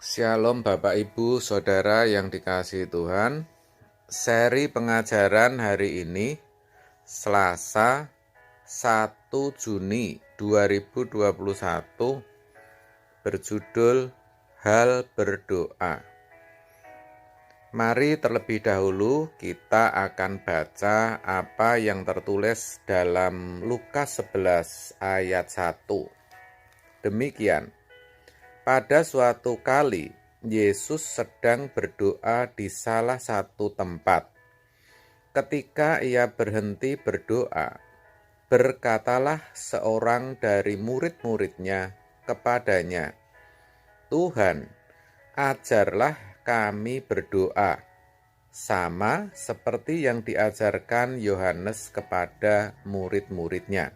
Shalom Bapak Ibu Saudara yang dikasihi Tuhan. Seri pengajaran hari ini Selasa 1 Juni 2021 berjudul Hal Berdoa. Mari terlebih dahulu kita akan baca apa yang tertulis dalam Lukas 11 ayat 1. Demikian. Pada suatu kali, Yesus sedang berdoa di salah satu tempat. Ketika ia berhenti berdoa, berkatalah seorang dari murid-muridnya kepadanya, "Tuhan, ajarlah kami berdoa, sama seperti yang diajarkan Yohanes kepada murid-muridnya."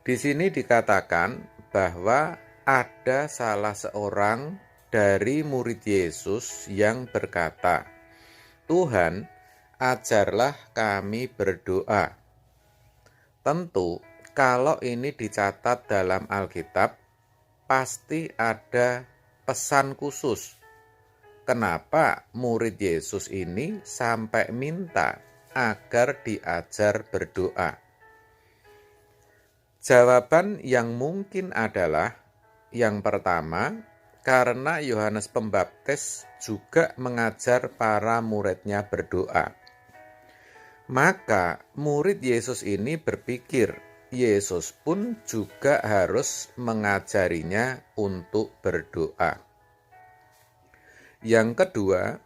Di sini dikatakan bahwa ada salah seorang dari murid Yesus yang berkata, "Tuhan, ajarlah kami berdoa." Tentu, kalau ini dicatat dalam Alkitab, pasti ada pesan khusus. Kenapa murid Yesus ini sampai minta agar diajar berdoa? Jawaban yang mungkin adalah yang pertama, karena Yohanes Pembaptis juga mengajar para muridnya berdoa. Maka murid Yesus ini berpikir, Yesus pun juga harus mengajarinya untuk berdoa. Yang kedua,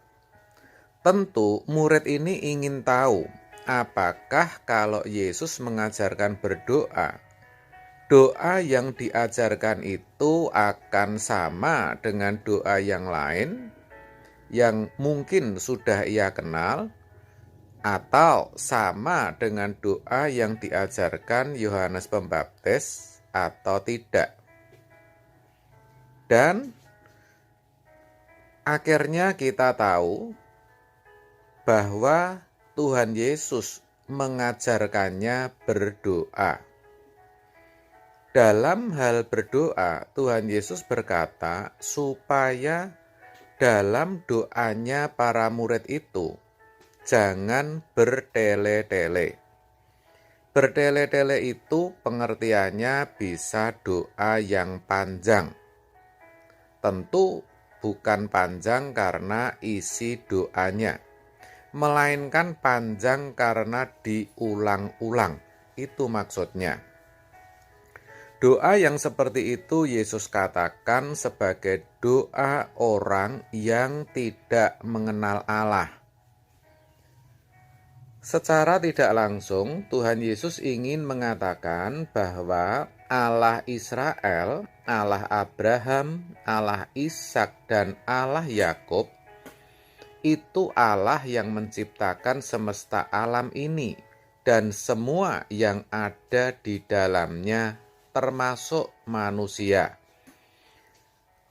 tentu murid ini ingin tahu apakah kalau Yesus mengajarkan berdoa, doa yang diajarkan itu akan sama dengan doa yang lain yang mungkin sudah ia kenal, atau sama dengan doa yang diajarkan Yohanes Pembaptis atau tidak. Dan akhirnya kita tahu bahwa Tuhan Yesus mengajarkannya berdoa. Dalam hal berdoa, Tuhan Yesus berkata supaya dalam doanya para murid itu jangan bertele-tele. Bertele-tele itu pengertiannya bisa doa yang panjang. Tentu bukan panjang karena isi doanya, melainkan panjang karena diulang-ulang. Itu maksudnya. Doa yang seperti itu Yesus katakan sebagai doa orang yang tidak mengenal Allah. Secara tidak langsung, Tuhan Yesus ingin mengatakan bahwa Allah Israel, Allah Abraham, Allah Ishak, dan Allah Yakub itu Allah yang menciptakan semesta alam ini dan semua yang ada di dalamnya, termasuk manusia.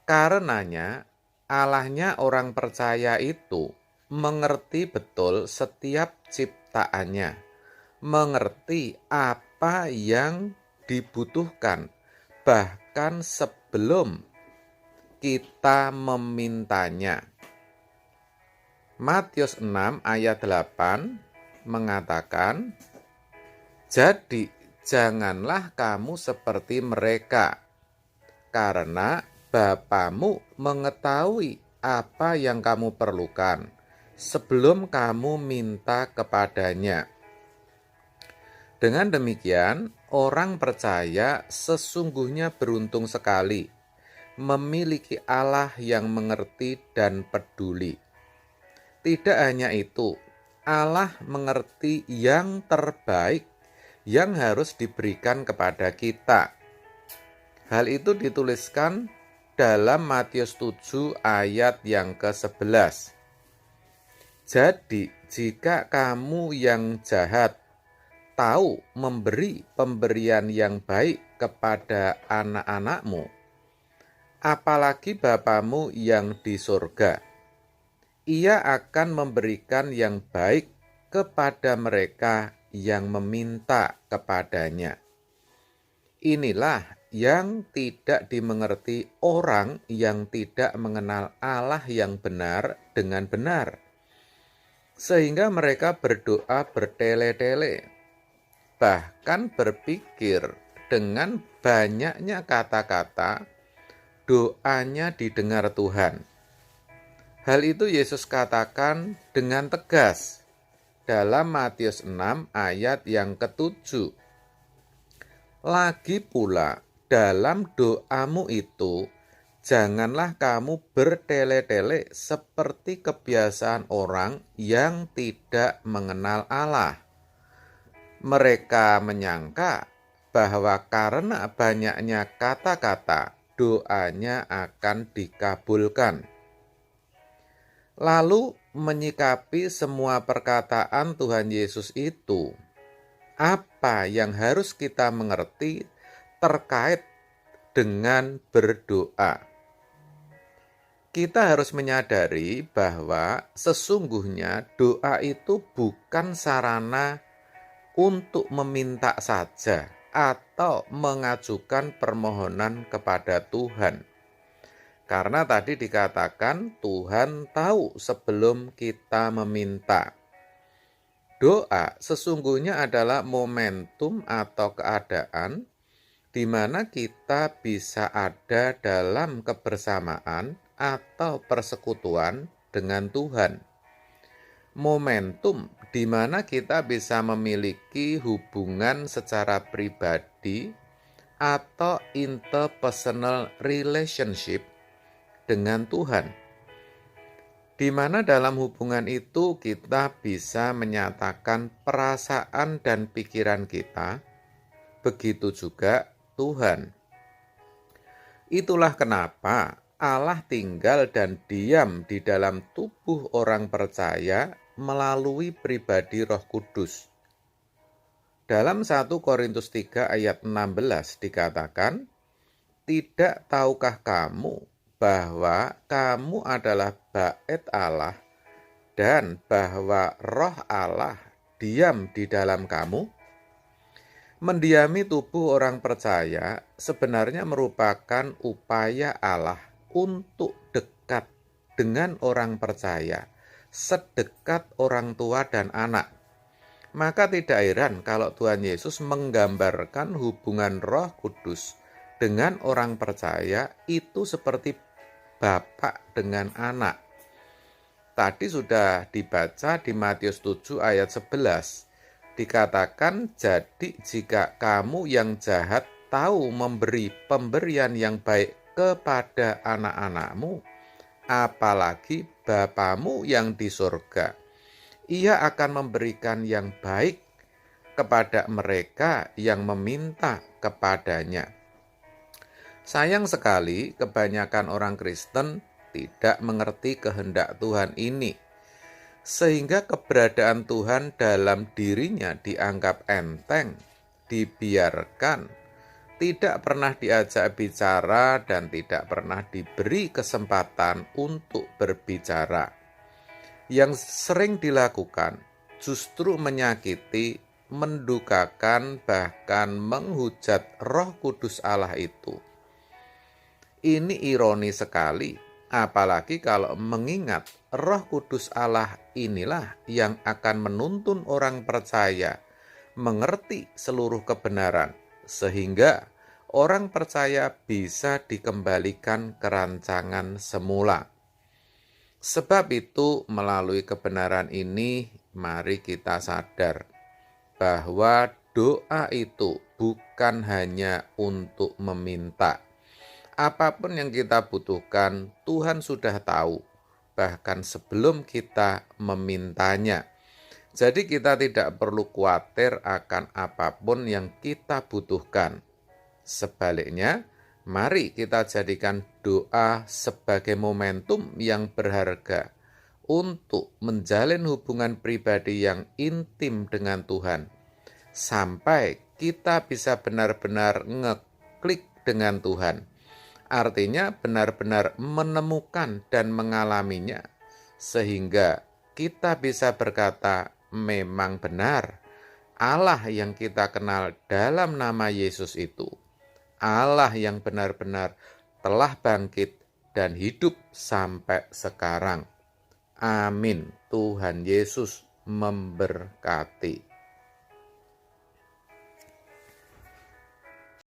Karenanya, Allahnya orang percaya itu mengerti betul setiap ciptaannya, mengerti apa yang dibutuhkan, bahkan sebelum kita memintanya. Matius 6 ayat 8 mengatakan, "Jadi janganlah kamu seperti mereka, karena Bapamu mengetahui apa yang kamu perlukan sebelum kamu minta kepadanya." Dengan demikian, orang percaya sesungguhnya beruntung sekali memiliki Allah yang mengerti dan peduli. Tidak hanya itu, Allah mengerti yang terbaik yang harus diberikan kepada kita. Hal itu dituliskan dalam Matius 7 ayat yang ke-11. "Jadi jika kamu yang jahat tahu memberi pemberian yang baik kepada anak-anakmu, apalagi Bapamu yang di surga, Ia akan memberikan yang baik kepada mereka yang meminta kepadanya." Inilah yang tidak dimengerti orang yang tidak mengenal Allah yang benar dengan benar, sehingga mereka berdoa bertele-tele, bahkan berpikir dengan banyaknya kata-kata doanya didengar Tuhan. Hal itu Yesus katakan dengan tegas dalam Matius 6 ayat yang ke-7. Lagi pula, dalam doamu itu, janganlah kamu bertele-tele seperti kebiasaan orang yang tidak mengenal Allah. Mereka menyangka bahwa karena banyaknya kata-kata, doanya akan dikabulkan. Lalu menyikapi semua perkataan Tuhan Yesus itu, apa yang harus kita mengerti terkait dengan berdoa? Kita harus menyadari bahwa sesungguhnya doa itu bukan sarana untuk meminta saja atau mengajukan permohonan kepada Tuhan. Karena tadi dikatakan Tuhan tahu sebelum kita meminta. Doa sesungguhnya adalah momentum atau keadaan di mana kita bisa ada dalam kebersamaan atau persekutuan dengan Tuhan. Momentum di mana kita bisa memiliki hubungan secara pribadi atau interpersonal relationship dengan Tuhan, di mana dalam hubungan itu kita bisa menyatakan perasaan dan pikiran kita, begitu juga Tuhan. Itulah kenapa Allah tinggal dan diam di dalam tubuh orang percaya melalui pribadi Roh Kudus. Dalam 1 Korintus 3 ayat 16 dikatakan, "Tidak tahukah kamu bahwa kamu adalah bait Allah dan bahwa Roh Allah diam di dalam kamu?" Mendiami tubuh orang percaya sebenarnya merupakan upaya Allah untuk dekat dengan orang percaya, sedekat orang tua dan anak. Maka tidak heran kalau Tuhan Yesus menggambarkan hubungan Roh Kudus dengan orang percaya itu seperti bapak dengan anak. Tadi sudah dibaca di Matius 7 ayat 11. Dikatakan, jadi jika kamu yang jahat tahu memberi pemberian yang baik kepada anak-anakmu, apalagi Bapamu yang di surga, Ia akan memberikan yang baik kepada mereka yang meminta kepadanya. Sayang sekali kebanyakan orang Kristen tidak mengerti kehendak Tuhan ini, sehingga keberadaan Tuhan dalam dirinya dianggap enteng, dibiarkan, tidak pernah diajak bicara dan tidak pernah diberi kesempatan untuk berbicara. Yang sering dilakukan justru menyakiti, mendukakan, bahkan menghujat Roh Kudus Allah itu. Ini ironi sekali, apalagi kalau mengingat Roh Kudus Allah inilah yang akan menuntun orang percaya mengerti seluruh kebenaran, sehingga orang percaya bisa dikembalikan ke rancangan semula. Sebab itu, melalui kebenaran ini, mari kita sadar bahwa doa itu bukan hanya untuk meminta. Apapun yang kita butuhkan, Tuhan sudah tahu, bahkan sebelum kita memintanya. Jadi kita tidak perlu khawatir akan apapun yang kita butuhkan. Sebaliknya, mari kita jadikan doa sebagai momentum yang berharga untuk menjalin hubungan pribadi yang intim dengan Tuhan, sampai kita bisa benar-benar ngeklik dengan Tuhan. Artinya benar-benar menemukan dan mengalaminya, sehingga kita bisa berkata, memang benar Allah yang kita kenal dalam nama Yesus itu Allah yang benar-benar telah bangkit dan hidup sampai sekarang. Amin. Tuhan Yesus memberkati.